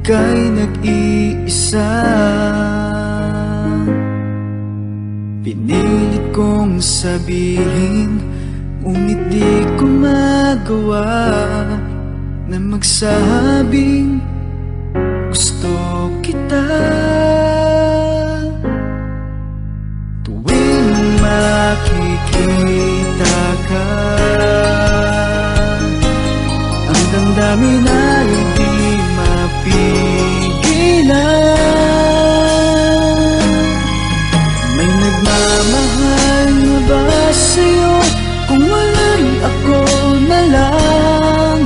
ika'y nag-iisa. Pinilit kong sabihin, ngunit di ko magawa na magsabing gusto kita. Tuwing makikita ka, ang damdamin ay di mapigilan. May nagmamahal na ba sa'yo? Kung wala'y ako na lang,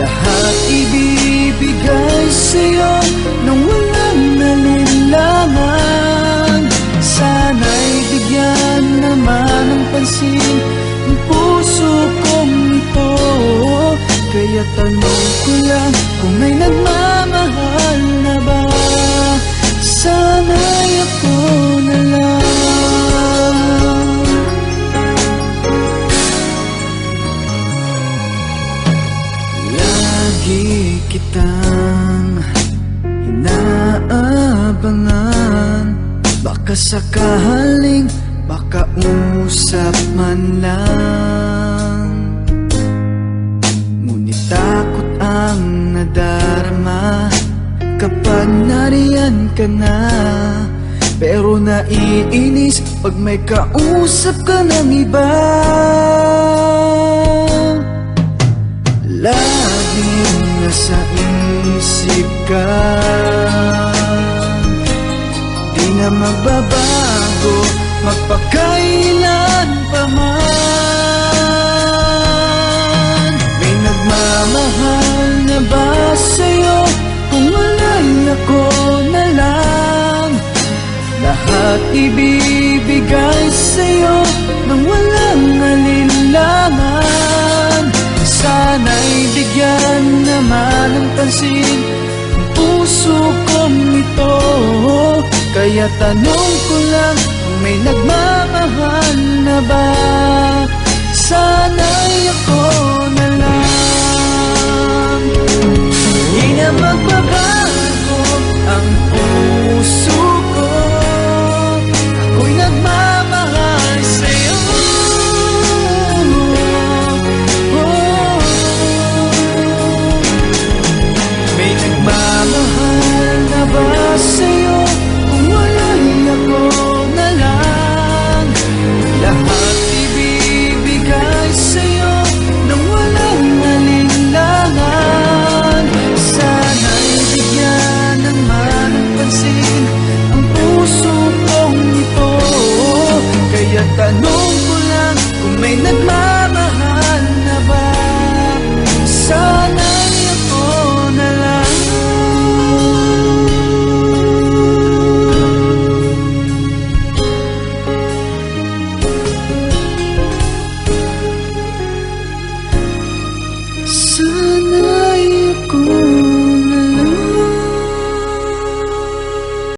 lahat ibibigay sa'yo nang walang nalinlangan. Sana'y bigyan naman ng pansin ang puso kong ito. Kaya tanong ko lang kung may nagmamahal na ba, sana'y ako na lang. Lagi kitang inaabangan, baka sakaling makausap man lang. Ngunit takot ang nadarama kapag nariyan ka na. Pero naiinis pag may kausap ka ng iba. Laging nasa isip ka, di na magbabago magpakailan pa man. May nagmamahal na ba sa'yo? Kung wala'y ako na lang, lahat ibibigay sa'yo nang walang alinlangan. Sana'y bigyan naman ng pansin ang puso kong ito. Kaya tanong ko lang kung may nagmamahal na ba, sana